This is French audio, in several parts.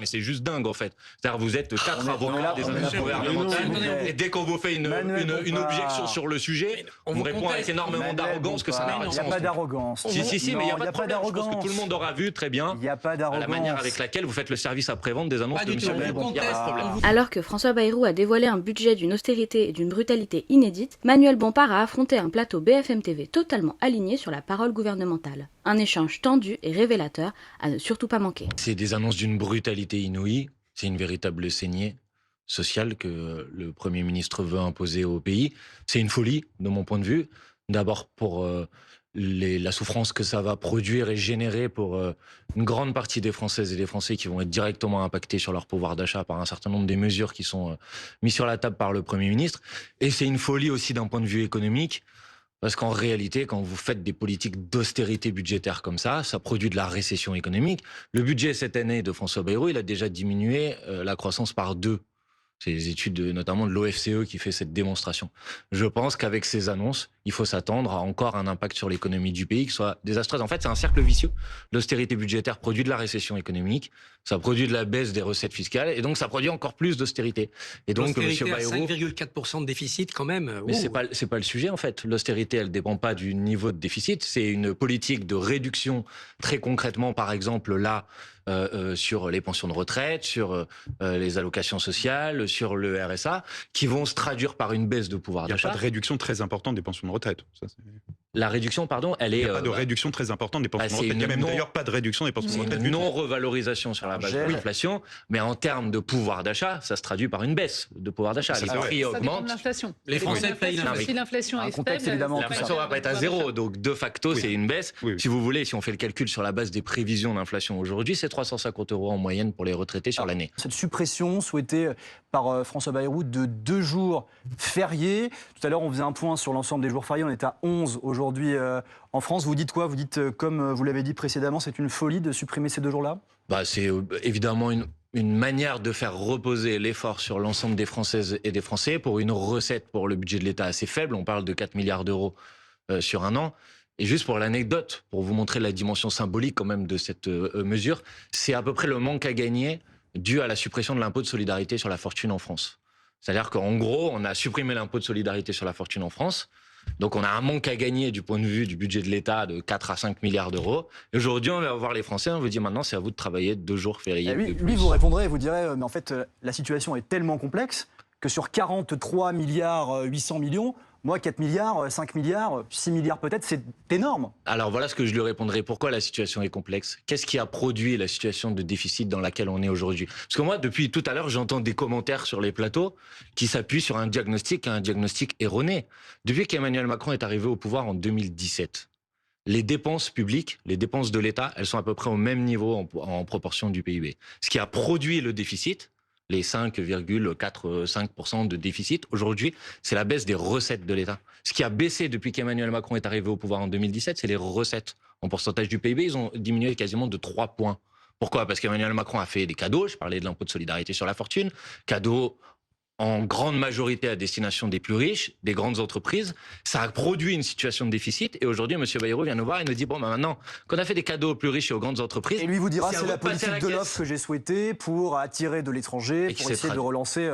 Mais c'est juste dingue en fait. C'est-à-dire vous êtes quatre avocats des annonces gouvernementales et dès qu'on vous fait une objection sur le sujet, on vous répond avec énormément d'arrogance que ça n'a pas de sens. Il n'y a pas d'arrogance. Si, mais il n'y a pas de problème. Je pense que tout le monde aura vu très bien la manière avec laquelle vous faites le service après-vente des annonces de M. Bayrou. Il n'y a pas de problème. Alors que François Bayrou a dévoilé un budget d'une austérité et d'une brutalité inédite, Manuel Bompard a affronté un plateau BFM TV totalement aligné sur la parole gouvernementale. Un échange tendu et révélateur à ne surtout pas manquer. C'est des annonces d'une brutalité inouïe, c'est une véritable saignée sociale que le Premier ministre veut imposer au pays. C'est une folie, de mon point de vue. D'abord pour la souffrance que ça va produire et générer pour une grande partie des Françaises et des Français qui vont être directement impactés sur leur pouvoir d'achat par un certain nombre des mesures qui sont mises sur la table par le Premier ministre. Et c'est une folie aussi d'un point de vue économique. Parce qu'en réalité, quand vous faites des politiques d'austérité budgétaire comme ça produit de la récession économique. Le budget cette année de François Bayrou, il a déjà diminué la croissance par 2. C'est les études notamment de l'OFCE qui fait cette démonstration. Je pense qu'avec ces annonces, il faut s'attendre à encore un impact sur l'économie du pays qui soit désastreuse. En fait, c'est un cercle vicieux. L'austérité budgétaire produit de la récession économique, ça produit de la baisse des recettes fiscales, et donc ça produit encore plus d'austérité. Et donc, M. Bayrou... 5,4% de déficit quand même. Mais c'est pas le sujet en fait. L'austérité, elle dépend pas du niveau de déficit. C'est une politique de réduction très concrètement, par exemple là, sur les pensions de retraite, sur les allocations sociales, sur le RSA, qui vont se traduire par une baisse de pouvoir d'achat. Il n'y a pas de réduction très importante des pensions de retraite. Ça, la réduction, pardon, elle est... Il n'y a pas de réduction très importante des pensions de retraite. Il n'y a même d'ailleurs pas de réduction des pensions de retraite. C'est une non-revalorisation sur la base de l'inflation, mais en termes de pouvoir d'achat, ça se traduit par une baisse de pouvoir d'achat. Les prix augmentent. L'inflation. Les Français payent l'inflation. Si l'inflation est faible, l'inflation va pas être à zéro, donc de facto, c'est une baisse. Oui. Si vous voulez, si on fait le calcul sur la base des prévisions d'inflation aujourd'hui, c'est 350 € en moyenne pour les retraités sur l'année. Cette suppression souhaitée par François Bayrou de 2 jours fériés. Tout à l'heure, on faisait un point sur l'ensemble des jours fériés. On est à 11 aujourd'hui en France. Vous dites quoi? Vous dites, comme vous l'avez dit précédemment, c'est une folie de supprimer ces 2 jours-là? C'est évidemment une manière de faire reposer l'effort sur l'ensemble des Françaises et des Français pour une recette pour le budget de l'État assez faible. On parle de 4 milliards d'euros sur un an. Et juste pour l'anecdote, pour vous montrer la dimension symbolique quand même de cette mesure, c'est à peu près le manque à gagner dû à la suppression de l'impôt de solidarité sur la fortune en France. C'est-à-dire qu'en gros, on a supprimé l'impôt de solidarité sur la fortune en France. Donc on a un manque à gagner du point de vue du budget de l'État de 4 à 5 milliards d'euros. Et aujourd'hui, on va voir les Français, on vous dit maintenant, c'est à vous de travailler 2 jours fériés. Lui, vous répondrez, vous direz, mais en fait, la situation est tellement complexe que sur 43 milliards 800 millions, moi, 4 milliards, 5 milliards, 6 milliards peut-être, c'est énorme. Alors voilà ce que je lui répondrai. Pourquoi la situation est complexe? Qu'est-ce qui a produit la situation de déficit dans laquelle on est aujourd'hui? Parce que moi, depuis tout à l'heure, j'entends des commentaires sur les plateaux qui s'appuient sur un diagnostic erroné. Depuis qu'Emmanuel Macron est arrivé au pouvoir en 2017, les dépenses publiques, les dépenses de l'État, elles sont à peu près au même niveau en proportion du PIB. Ce qui a produit le déficit, les 5,45% de déficit, aujourd'hui, c'est la baisse des recettes de l'État. Ce qui a baissé depuis qu'Emmanuel Macron est arrivé au pouvoir en 2017, c'est les recettes. En pourcentage du PIB, ils ont diminué quasiment de 3 points. Pourquoi? Parce qu'Emmanuel Macron a fait des cadeaux, je parlais de l'impôt de solidarité sur la fortune, cadeaux en grande majorité à destination des plus riches, des grandes entreprises. Ça a produit une situation de déficit. Et aujourd'hui, M. Bayrou vient nous voir et nous dit, bon, maintenant qu'on a fait des cadeaux aux plus riches et aux grandes entreprises... Et lui vous dira, c'est la politique de l'offre que j'ai souhaitée pour attirer de l'étranger, pour essayer de relancer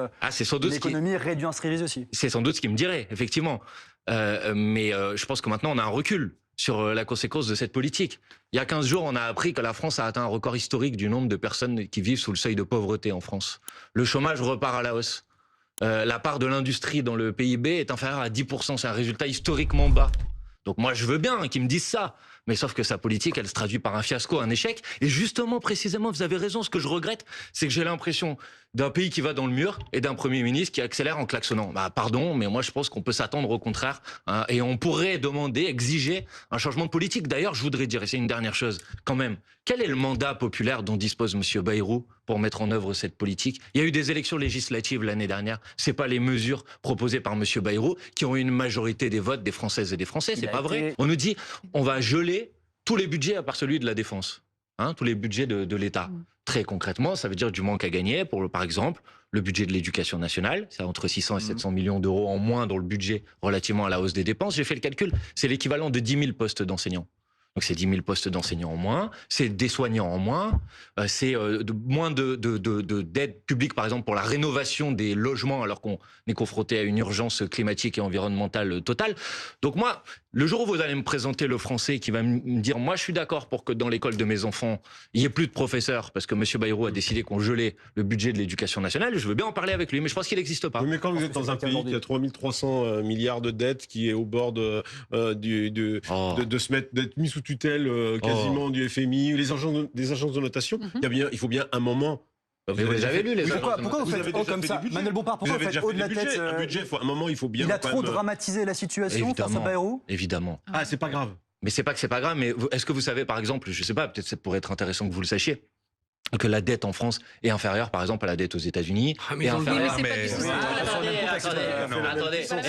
l'économie réindustrialisée aussi. C'est sans doute ce qu'il me dirait, effectivement. Mais je pense que maintenant, on a un recul sur la conséquence de cette politique. Il y a 15 jours, on a appris que la France a atteint un record historique du nombre de personnes qui vivent sous le seuil de pauvreté en France. Le chômage repart à la hausse. La part de l'industrie dans le PIB est inférieure à 10%. C'est un résultat historiquement bas. Donc moi, je veux bien qu'ils me disent ça. Mais sauf que sa politique, elle se traduit par un fiasco, un échec. Et justement, précisément, vous avez raison, ce que je regrette, c'est que j'ai l'impression d'un pays qui va dans le mur et d'un Premier ministre qui accélère en klaxonnant. Pardon, mais moi je pense qu'on peut s'attendre au contraire. Et on pourrait demander, exiger un changement de politique. D'ailleurs, je voudrais dire, et c'est une dernière chose, quand même, quel est le mandat populaire dont dispose M. Bayrou pour mettre en œuvre cette politique? Il y a eu des élections législatives l'année dernière. C'est pas les mesures proposées par M. Bayrou qui ont eu une majorité des votes des Françaises et des Français. C'est pas vrai. On nous dit, on va geler tous les budgets à part celui de la défense. Tous les budgets de l'État. Très concrètement, ça veut dire du manque à gagner pour, par exemple, le budget de l'éducation nationale. C'est entre 600 et 700 millions d'euros en moins dans le budget relativement à la hausse des dépenses. J'ai fait le calcul, c'est l'équivalent de 10 000 postes d'enseignants. Donc c'est 10 000 postes d'enseignants en moins, c'est des soignants en moins, c'est moins d'aide publique, par exemple, pour la rénovation des logements, alors qu'on est confronté à une urgence climatique et environnementale totale. Donc moi, le jour où vous allez me présenter le français qui va me dire « moi je suis d'accord pour que dans l'école de mes enfants, il n'y ait plus de professeurs, parce que M. Bayrou a décidé qu'on gelait le budget de l'éducation nationale », je veux bien en parler avec lui, mais je pense qu'il n'existe pas. Oui, mais quand vous êtes dans un pays qui a 3300 milliards de dettes, qui est au bord de d'être mis sous tutelle quasiment du FMI, des agences de notation, il faut bien un moment... Vous avez lu les agences. Pourquoi vous faites comme ça, Manuel Bompard? Pourquoi vous faites haut de la tête? Un budget, un moment, il faut bien... Il a trop dramatisé la situation, François Bayrou? Évidemment. Ah, c'est pas grave. Mais c'est pas que c'est pas grave, mais est-ce que vous savez, par exemple, je sais pas, peut-être ça pourrait être intéressant que vous le sachiez, que la dette en France est inférieure, par exemple, à la dette aux États-Unis, et inférieure, est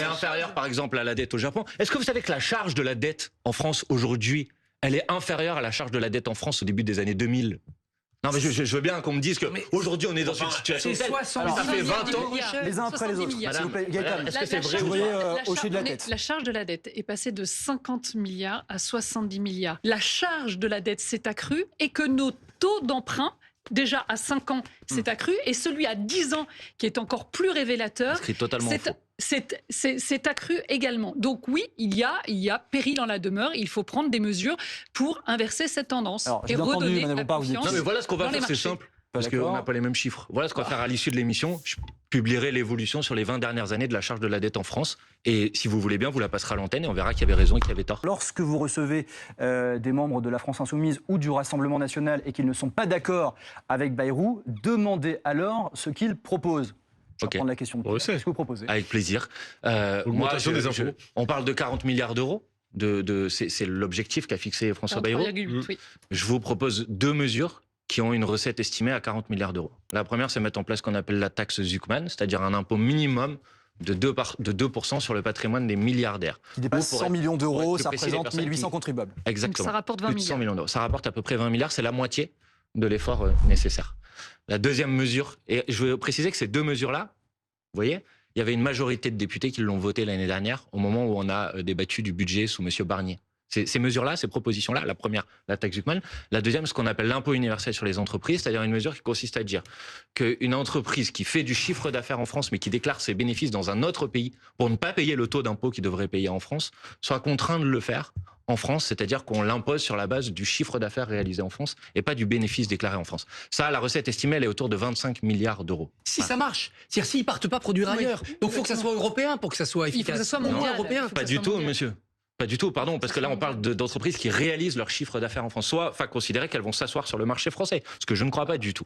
inférieure, par exemple, à la dette au Japon. Est-ce que vous savez que la charge de la dette en France aujourd'hui, elle est inférieure à la charge de la dette en France au début des années 2000? Non, mais je veux bien qu'on me dise qu'aujourd'hui, on est dans une situation telle. Ça fait 20 ans. Les uns après les autres. S'il vous plaît, Gaëtan, est-ce que c'est vrai? Vous voyez hocher de la tête. La charge de la dette est passée de 50 milliards à 70 milliards. La charge de la dette s'est accrue et que nos taux d'emprunt, déjà à 5 ans, s'est accru, et celui à 10 ans, qui est encore plus révélateur, c'est accru également. Donc oui, il y a péril en la demeure. Il faut prendre des mesures pour inverser cette tendance et redonner la confiance. Non, mais voilà ce qu'on va faire, c'est simple. Parce qu'on n'a pas les mêmes chiffres. Voilà ce qu'on va faire à l'issue de l'émission. Je publierai l'évolution sur les 20 dernières années de la charge de la dette en France. Et si vous voulez bien, vous la passerez à l'antenne et on verra qu'il y avait raison et qu'il y avait tort. Lorsque vous recevez des membres de la France Insoumise ou du Rassemblement National et qu'ils ne sont pas d'accord avec Bayrou, demandez alors ce qu'ils proposent. Je vais prendre la question de Pierre. Qu'est-ce que vous proposez? Avec plaisir. On parle de 40 milliards d'euros. C'est l'objectif qu'a fixé François Bayrou. Je vous propose 2 mesures qui ont une recette estimée à 40 milliards d'euros. La première, c'est mettre en place ce qu'on appelle la taxe Zuckman, c'est-à-dire un impôt minimum de 2% sur le patrimoine des milliardaires. Qui dépasse 100 millions d'euros, ça représente 1800 contribuables. Exactement. Donc ça rapporte 20 milliards. millions d'euros. Ça rapporte à peu près 20 milliards, c'est la moitié de l'effort nécessaire. La deuxième mesure, et je veux préciser que ces 2 mesures-là, vous voyez, il y avait une majorité de députés qui l'ont voté l'année dernière, au moment où on a débattu du budget sous M. Barnier. Ces mesures-là, ces propositions-là, la première, la taxe Zuckman, la deuxième, ce qu'on appelle l'impôt universel sur les entreprises, c'est-à-dire une mesure qui consiste à dire qu'une entreprise qui fait du chiffre d'affaires en France, mais qui déclare ses bénéfices dans un autre pays pour ne pas payer le taux d'impôt qu'il devrait payer en France, soit contraint de le faire en France, c'est-à-dire qu'on l'impose sur la base du chiffre d'affaires réalisé en France et pas du bénéfice déclaré en France. Ça, la recette estimée, elle est autour de 25 milliards d'euros. Si ça marche, c'est-à-dire s'ils partent pas produire ailleurs. Donc il faut que ça soit européen pour que ça soit efficace. Il faut que ça soit mondial. Européen. Pas du tout, monsieur. Pas du tout, pardon, parce que là on parle d'entreprises qui réalisent leur chiffre d'affaires en France, soit considérer qu'elles vont s'asseoir sur le marché français, ce que je ne crois pas du tout.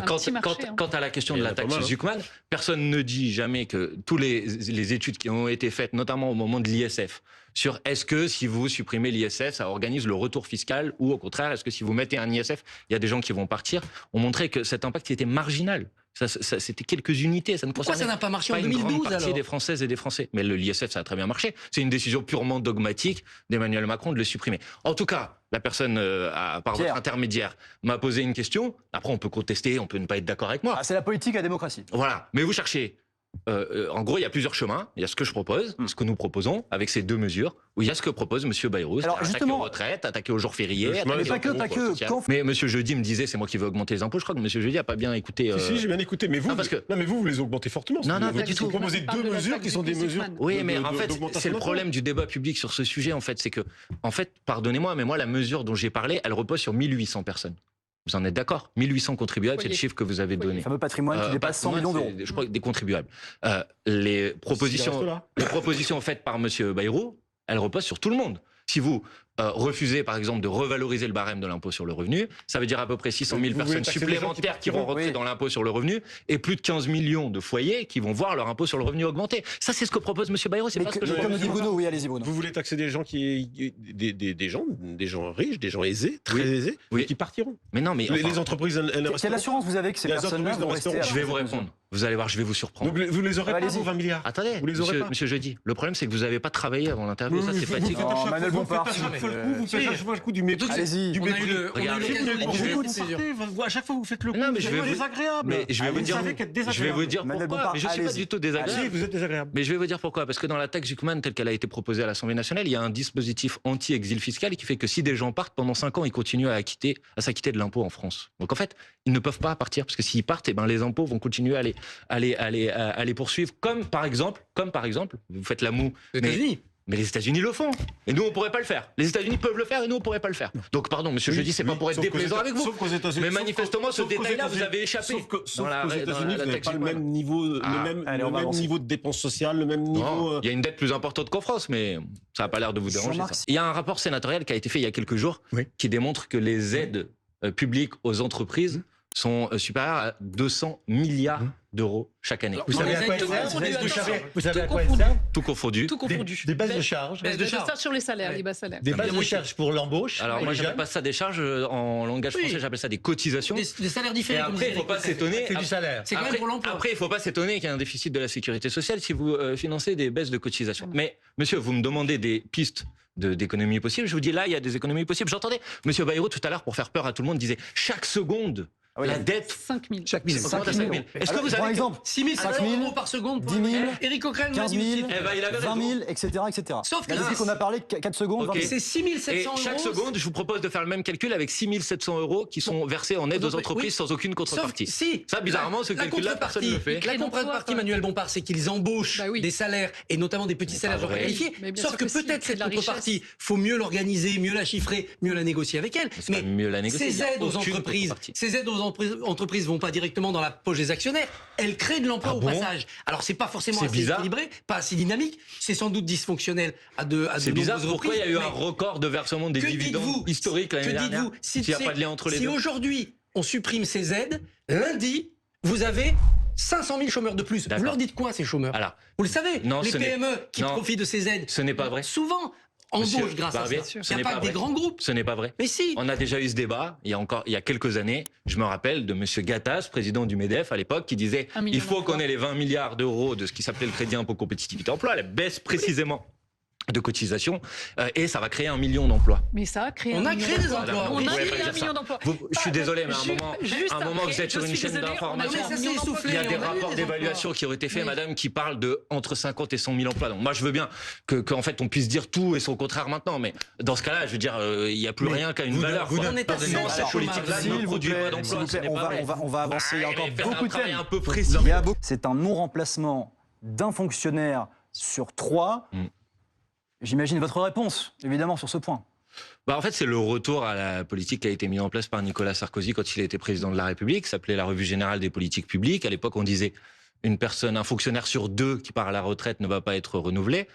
Quant à la question de la taxe Zuckman, personne ne dit jamais que tous les études qui ont été faites, notamment au moment de l'ISF, sur est-ce que si vous supprimez l'ISF, ça organise le retour fiscal, ou au contraire, est-ce que si vous mettez un ISF, il y a des gens qui vont partir, ont montré que cet impact était marginal. C'était quelques unités, ça ne concernait ça n'a pas marché en une 2012 grande partie des Françaises et des Français. Mais l'ISF, ça a très bien marché. C'est une décision purement dogmatique d'Emmanuel Macron de le supprimer. En tout cas, la personne, par votre intermédiaire, m'a posé une question. Après, on peut contester, on peut ne pas être d'accord avec moi. C'est la politique à démocratie. Voilà. Mais vous cherchez. En gros, il y a plusieurs chemins. Il y a ce que je propose, ce que nous proposons, avec ces 2 mesures, où il y a ce que propose M. Bayrou, attaquer aux retraites, attaquer aux jours fériés. Mais pas que. Mais M. Jeudi me disait, c'est moi qui veux augmenter les impôts. Je crois que M. Jeudi n'a pas bien écouté. Si, j'ai bien écouté. Mais vous, vous les augmentez fortement. Non, pas du tout. Vous proposez 2 mesures qui sont des mesures. Oui, mais en fait, c'est le problème du débat public sur ce sujet. En fait, c'est que, pardonnez-moi, mais moi, la mesure dont j'ai parlé, elle repose sur 1800 personnes. Vous en êtes d'accord? 1800 contribuables, c'est le chiffre que vous avez donné. Le fameux patrimoine qui dépasse 100 millions d'euros. Je crois que des contribuables. Les propositions faites par M. Bayrou, elles reposent sur tout le monde. Si vous refusez, par exemple, de revaloriser le barème de l'impôt sur le revenu, ça veut dire à peu près 600 000 personnes supplémentaires qui vont rentrer dans l'impôt sur le revenu et plus de 15 millions de foyers qui vont voir leur impôt sur le revenu augmenter. Ça, c'est ce que propose M. Bayrou. C'est pas ce que je propose. Oui, allez-y, Bruno. Vous voulez taxer des gens des gens riches, des gens aisés, très aisés, qui partiront. Mais non, mais les entreprises, elles restent. Quelle assurance vous avez que ces personnes-là vont rester? Je vais vous répondre. Vous allez voir, je vais vous surprendre. Donc vous les aurez pas, vos 20 milliards. Attendez, vous les aurez pas. Monsieur Jeudi, le problème c'est que vous n'avez pas travaillé avant l'interview. Ça, c'est fatigant. Manuel Bompard, fois le coup, vous faites à chaque fois le coup du mépris. Allez-y. Du On a eu mépris. le- on a eu Regardez. l'occasion de Vous l'écouter, écoutez, c'est sûr. à chaque fois vous faites le coup. Non, mais je vais c'est vous- désagréable. Mais je vais vous dire, je vais vous dire Manuel pourquoi. Bompard, Mais je suis pas allez-y. du tout Si, désagréable. vous êtes désagréable. Mais je vais vous dire pourquoi. Parce que dans la taxe Zuckman, telle qu'elle a été proposée à l'Assemblée nationale, il y a un dispositif anti-exil fiscal qui fait que si des gens partent pendant 5 ans, ils continuent à s'acquitter de l'impôt en France. Donc en fait, ils ne peuvent pas partir parce que s'ils partent, eh ben, les impôts vont continuer à les poursuivre. Comme par exemple, vous faites la moue. Aux États-Unis. Mais les États-Unis le font. Et nous, on pourrait pas le faire. Les États-Unis peuvent le faire et nous, on pourrait pas le faire. Donc, pardon, monsieur, je dis, c'est pas pour être déplaisant avec vous. Sauf qu'aux États-Unis. Mais manifestement, ce détail-là, vous avez échappé. Sauf qu'aux dans la États-Unis, taxe vous n'avez pas le Zuckman. même niveau, allez, le on va même avancer. niveau de dépenses sociales, le même niveau. Non, il y a une dette plus importante qu'en France, mais ça n'a pas l'air de vous déranger. Jean-Marc, Ça. Il y a un rapport sénatorial qui a été fait il y a quelques jours Oui. qui démontre que les aides publiques aux entreprises sont supérieures à 200 milliards d'euros chaque année. Vous savez les à quoi aides elles de servent confondu, Vous savez à Tout quoi elles confondu. servent Tout confondu. Tout confondu. Des bases de charges. Baisse de charge. Ça sur les salaires, les bas salaires. Des bases de charges pour l'embauche. Alors pour moi, les je n'appelle jeunes. pas ça des charges. En langage Oui. français, j'appelle ça des cotisations. Des salaires Et différés. comme après, il disait ne faut pas les- s'étonner. C'est du salaire. C'est quand même pour l'emploi. Après, il ne faut pas s'étonner qu'il y ait un déficit de la sécurité sociale si vous financez des baisses de cotisations. Mais, monsieur, vous me demandez des pistes d'économies possibles. Je vous dis, là, il y a des économies possibles. J'entendais monsieur Bayrou tout à l'heure, pour faire peur à tout le monde, disait chaque seconde, Ah oui, la dette 5 000. Chaque minute. augmente à 5 000. Est-ce que Alors, vous par savez exemple, 6 5 500 000, euros par seconde. 10 000, Éric Coquerel nous a 15 dit 000, le titre. Eh ben, il avait 20 raison. 000, etc. Sauf que Il a dit qu'on a parlé de 4 secondes. Ok. 20 000. c'est 6 Et 700 euros. chaque seconde, je vous propose de faire le même calcul avec 6 700 euros qui sont versés en aide aux entreprises oui. sans aucune contrepartie. Sauf si. Ça, bizarrement, ce calcul-là, personne ne le fait. La contrepartie, Manuel Bompard, c'est qu'ils embauchent Bah oui. des salaires, et notamment des petits Mais salaires pas vrai. qualifiés. Mais bien Sauf sûr que que si, peut-être c'est cette de la contrepartie, faut mieux l'organiser, mieux la chiffrer, mieux la négocier avec elle. C'est pas mieux la négocier, il ces y a aides aux aucune entreprises, contrepartie. ces aides aux entreprises vont pas directement dans la poche des actionnaires. Elles créent de l'emploi Ah au bon passage. Alors c'est pas forcément C'est assez bizarre. équilibré, pas assez dynamique. C'est sans doute dysfonctionnel à de C'est bizarre, nombreuses pourquoi il y a eu reprises, un mais- record de versement des Que dividendes dites-vous historiques l'année Que dernière dites-vous s'il n'y a pas de lien entre les Si deux? aujourd'hui on supprime ces aides, lundi vous avez 500 000 chômeurs de plus. Vous D'accord. leur dites quoi ces chômeurs? Alors, Vous le savez, Non, les ce n'est- PME qui non. profitent de ces aides, ce n'est pas vrai. souvent Monsieur embauchent grâce à Barbier, ça. ce Il n'y n'est a pas pas que des vrai. grands groupes. Ce n'est pas vrai. Mais si. On a déjà eu ce débat il y a quelques années. Je me rappelle de monsieur Gattaz, président du MEDEF à l'époque, qui disait 1 million il faut d'emplois. qu'on ait les 20 milliards d'euros de ce qui s'appelait le crédit impôt compétitivité emploi, la baisse précisément de cotisation, et ça va créer 1 million d'emplois. Mais ça a créé On un a million créé des d'emplois. emplois. On Vous a pouvez créé pas 1 dire million ça. d'emplois. Je suis désolé, mais à un moment, vous êtes sur une chaîne d'information. Mais ça s'est essoufflé. Il y a des on a eu rapports des d'évaluation qui ont été faits, Oui. madame, qui parlent de entre 50 et 100 000 emplois. Donc moi, je veux bien qu'en fait, on puisse dire tout et son contraire maintenant. Mais dans ce cas-là, je veux dire, il n'y a plus Mais rien qu'à une vous ne- valeur. vous quoi. ne- On est à Pardonnez-moi, 7 cette chômage. politique-là S'il ne vous produit plaît, pas s'il d'emplois. vous Ce plaît, n'est pas vrai. on va avancer. Il y a encore Faites beaucoup un de travail thèmes. un peu précis. Il y a beaucoup- C'est un non-remplacement d'un fonctionnaire sur 3. Mm. J'imagine votre réponse, évidemment, sur ce point. Bah en fait, c'est le retour à la politique qui a été mise en place par Nicolas Sarkozy quand il était président de la République. Ça s'appelait la Revue générale des politiques publiques. À l'époque, on disait un fonctionnaire sur 2 qui part à la retraite ne va pas être renouvelé.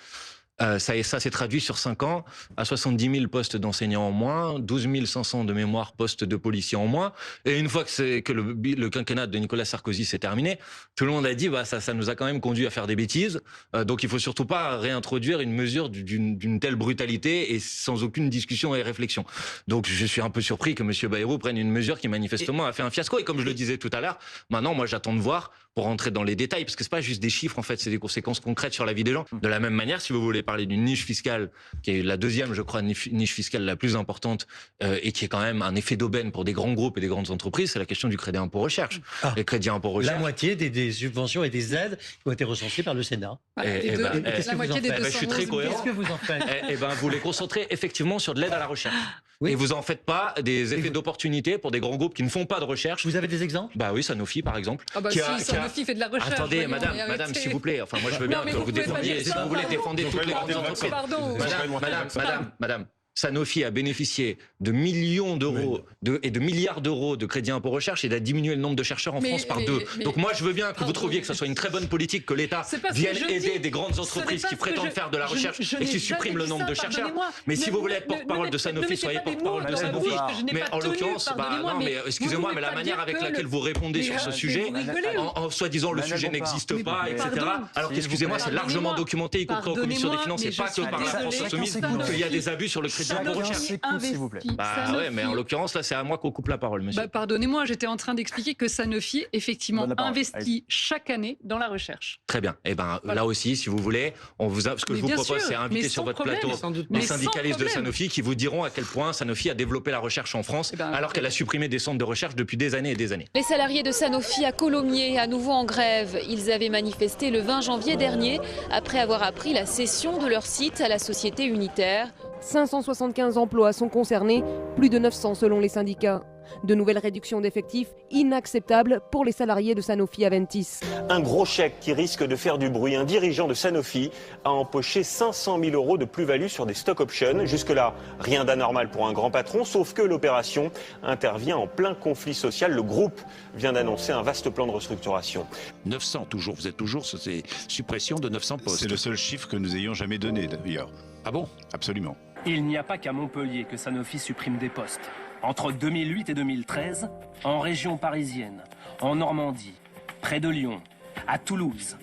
Ça s'est traduit sur 5 ans à 70 000 postes d'enseignants en moins, 12 500 de mémoire postes de policiers en moins. Et une fois que le quinquennat de Nicolas Sarkozy s'est terminé, tout le monde a dit bah ça nous a quand même conduit à faire des bêtises. Donc il faut surtout pas réintroduire une mesure d'une telle brutalité et sans aucune discussion et réflexion. Donc je suis un peu surpris que M. Bayrou prenne une mesure qui manifestement a fait un fiasco. Et comme je le disais tout à l'heure, maintenant moi j'attends de voir pour rentrer dans les détails, parce que c'est pas juste des chiffres en fait, c'est des conséquences concrètes sur la vie des gens. De la même manière, si vous voulez parler d'une niche fiscale, qui est la deuxième, je crois, niche fiscale la plus importante, et qui est quand même un effet d'aubaine pour des grands groupes et des grandes entreprises, c'est la question du crédit impôt recherche. Ah. Les crédits impôt La recherche. moitié des subventions et des aides qui ont été recensées par le Sénat. Voilà, Eh, les eh deux- ben, eh, la qu'est-ce que moitié vous en des faites 211 Je suis très cohérent. Qu'est-ce que vous en faites? Eh ben, vous les concentrez effectivement sur de l'aide à la recherche. Oui. Et vous en faites pas des effets d'opportunité pour des grands groupes qui ne font pas de recherche. Vous avez des exemples? Bah oui, Sanofi par exemple. Ah bah qui si, a- qui a- Sanofi fait de la recherche. Attendez, voyons, madame, et arrêtez. madame, s'il vous plaît. Enfin, moi, je veux bien Non, mais que vous vous pouvez pas défendiez, dire si ça, vous voulez, pardon. défendez toutes les grandes entreprises. Pardon. Madame, Sanofi a bénéficié de millions d'euros et de milliards d'euros de crédit impôt recherche et d'a diminué le nombre de chercheurs en Mais- France par mais- 2. mais- Donc moi, je veux bien que vous Pardon. trouviez que ce soit une très bonne politique que l'État C'est pas ce que vienne je aider dis. des grandes Ce entreprises n'est pas qui ce que prétendent je- faire de la je- recherche je et n'ai qui jamais suppriment le dit nombre ça, de chercheurs. pardonnez-moi. Mais si Ne- vous voulez être ne- porte-parole ne de Sanofi, mettez soyez pas des mots porte-parole de dans la Sanofi. bouche que je n'ai Mais pas en tenue, l'occurrence, pardonnez-moi, non, mais mais excusez-moi, vous mais la pouvez pas manière dire avec que laquelle vous répondez mais, sur ce mais sujet, vous rigolez, en soi-disant le Manuel sujet Bompard. n'existe Mais pas, etc. pardon. Alors S'il vous qu'excusez-moi, plaît. c'est largement Pardonnez-moi. documenté, y compris en commission des Pardonnez-moi, finances, et mais pas je que suis par la France désolée, insoumise, chacun ses goûts. qu'il y a des abus sur le Je crédit de recherche. S'il vous plaît. Bah ouais, mais en l'occurrence, là, c'est à moi qu'on coupe la parole, monsieur. Pardonnez-moi, j'étais en train d'expliquer que Sanofi, effectivement, investit chaque année dans la recherche. Très bien. Et là aussi, si vous voulez, ce que je vous propose, c'est inviter sur votre plateau les syndicalistes de Sanofi qui vous diront à quel point Sanofi a développé la recherche en France, alors qu'elle a supprimé des centres de recherche depuis des années et des années. Les salariés de Sanofi à Colomiers, à nouveau en grève. Ils avaient manifesté le 20 janvier dernier, après avoir appris la cession de leur site à la société unitaire. 575 emplois sont concernés, plus de 900 selon les syndicats. De nouvelles réductions d'effectifs inacceptables pour les salariés de Sanofi Aventis. Un gros chèque qui risque de faire du bruit. Un dirigeant de Sanofi a empoché 500 000 € de plus-value sur des stock options. Jusque-là, rien d'anormal pour un grand patron, sauf que l'opération intervient en plein conflit social. Le groupe vient d'annoncer un vaste plan de restructuration. 900 toujours, vous êtes toujours sur ces suppressions de 900 postes. C'est le seul chiffre que nous ayons jamais donné d'ailleurs. Ah bon? Absolument. Il n'y a pas qu'à Montpellier que Sanofi supprime des postes. Entre 2008 et 2013, en région parisienne, en Normandie, près de Lyon, à Toulouse,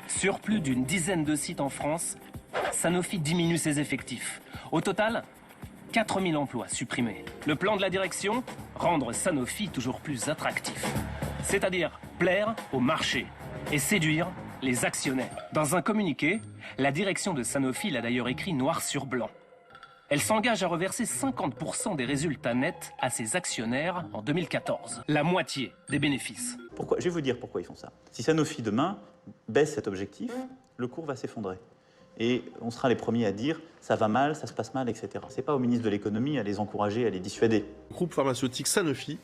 sur plus d'une dizaine de sites en France, Sanofi diminue ses effectifs. Au total, 4000 emplois supprimés. Le plan de la direction, rendre Sanofi toujours plus attractif. C'est-à-dire plaire au marché et séduire les actionnaires. Dans un communiqué, la direction de Sanofi l'a d'ailleurs écrit noir sur blanc. Elle s'engage à reverser 50% des résultats nets à ses actionnaires en 2014. La moitié des bénéfices. Je vais vous dire pourquoi ils font ça. Si Sanofi demain baisse cet objectif, le cours va s'effondrer. Et on sera les premiers à dire ça va mal, ça se passe mal, etc. C'est pas au ministre de l'économie à les encourager, à les dissuader. Le groupe pharmaceutique Sanofi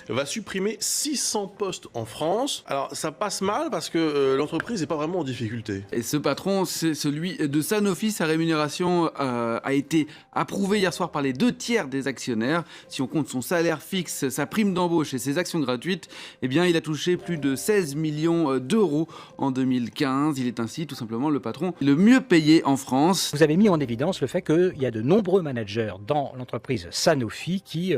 va supprimer 600 postes en France. Alors ça passe mal parce que l'entreprise n'est pas vraiment en difficulté. Et ce patron, c'est celui de Sanofi. Sa rémunération a été approuvée hier soir par les 2/3 des actionnaires. Si on compte son salaire fixe, sa prime d'embauche et ses actions gratuites, eh bien il a touché plus de 16 millions d'euros en 2015. Il est ainsi tout simplement le patron le mieux payé en France. Vous avez mis en évidence le fait qu'il y a de nombreux managers dans l'entreprise Sanofi qui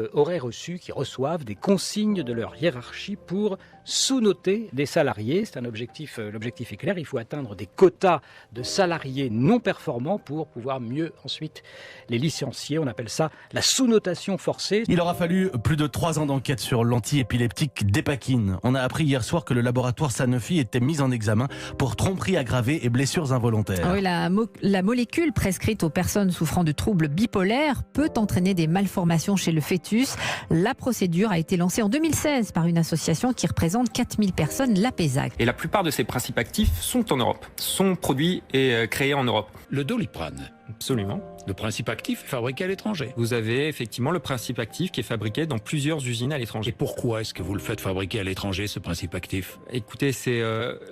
reçoivent des consignes de leur hiérarchie pour sous-noter des salariés. C'est un objectif, l'objectif est clair, il faut atteindre des quotas de salariés non performants pour pouvoir mieux ensuite les licencier. On appelle ça la sous-notation forcée. Il aura fallu plus de 3 ans d'enquête sur l'anti-épileptique Dépakine. On a appris hier soir que le laboratoire Sanofi était mis en examen pour tromperie aggravée et blessures involontaires. Oui, la molécule prescrite aux personnes souffrant de troubles bipolaires peut entraîner des malformations chez le fœtus. La procédure a été lancée en 2016 par une association qui représente 4000 personnes, l'APESAC. Et la plupart de ces principes actifs sont en Europe, sont produits et créés en Europe. Le Doliprane. Absolument. Le principe actif est fabriqué à l'étranger. Vous avez effectivement le principe actif qui est fabriqué dans plusieurs usines à l'étranger. Et pourquoi est-ce que vous le faites fabriquer à l'étranger, ce principe actif? Écoutez, c'est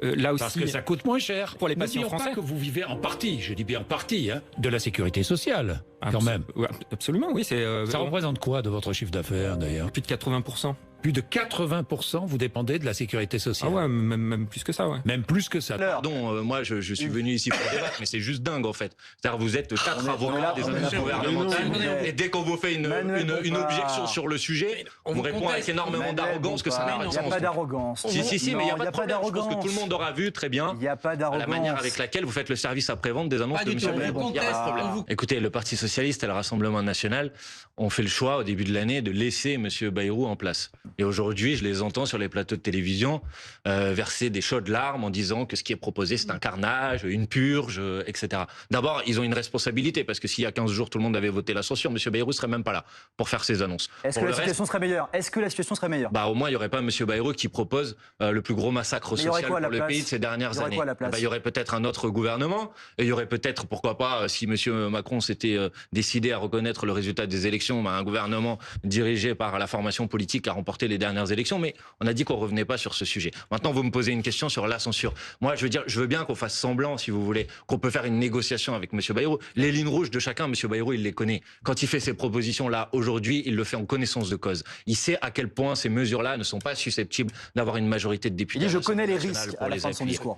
là aussi... Parce que ça coûte moins cher. Pour les patients français. Pas que vous vivez en partie, je dis bien en partie, de la sécurité sociale, quand même. Absolument, oui. Ça représente quoi de votre chiffre d'affaires, d'ailleurs? Plus de 80%. Plus de 80%, vous dépendez de la sécurité sociale. Ah ouais, même plus que ça, ouais. Même plus que ça. Pardon, moi je suis venu ici pour débattre, mais c'est juste dingue en fait. C'est-à-dire vous êtes 4 avocats des annonces gouvernementales, et dès qu'on vous fait une objection sur le sujet, on vous répond avec énormément d'arrogance que ça n'a pas de sens. Il n'y a pas d'arrogance. Si, mais il n'y a pas de problème. Je pense que tout le monde aura vu très bien la manière avec laquelle vous faites le service après-vente des annonces de M. Bayrou. Il n'y a pas de problème. Écoutez, le Parti Socialiste et le Rassemblement National ont fait le choix au début de l'année de laisser M. Bayrou en place. Et aujourd'hui, je les entends sur les plateaux de télévision verser des chaudes larmes en disant que ce qui est proposé, c'est un carnage, une purge, etc. D'abord, ils ont une responsabilité, parce que s'il y a 15 jours, tout le monde avait voté la censure, M. Bayrou ne serait même pas là pour faire ses annonces. Est-ce que la situation serait meilleure? Au moins, il n'y aurait pas M. Bayrou qui propose le plus gros massacre social pour le pays de ces dernières années. Il y aurait peut-être un autre gouvernement, et il y aurait peut-être, pourquoi pas, si M. Macron s'était décidé à reconnaître le résultat des élections, un gouvernement dirigé par la formation politique qui a remporté les dernières élections, mais on a dit qu'on revenait pas sur ce sujet. Maintenant, vous me posez une question sur la censure. Moi, je veux bien qu'on fasse semblant, si vous voulez, qu'on peut faire une négociation avec M. Bayrou. Les lignes rouges de chacun, M. Bayrou, il les connaît. Quand il fait ces propositions-là, aujourd'hui, il le fait en connaissance de cause. Il sait à quel point ces mesures-là ne sont pas susceptibles d'avoir une majorité de députés. Il dit, je connais les risques à la fin de son discours.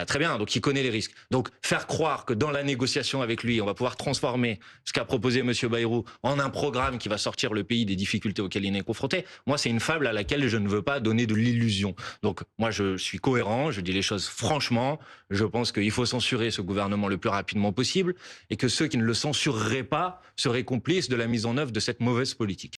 Très bien, donc il connaît les risques. Donc, faire croire que dans la négociation avec lui, on va pouvoir transformer ce qu'a proposé M. Bayrou en un programme qui va sortir le pays des difficultés auxquelles il est confronté, moi, c'est une fable à laquelle je ne veux pas donner de l'illusion. Donc moi, je suis cohérent, je dis les choses franchement. Je pense qu'il faut censurer ce gouvernement le plus rapidement possible et que ceux qui ne le censureraient pas seraient complices de la mise en œuvre de cette mauvaise politique.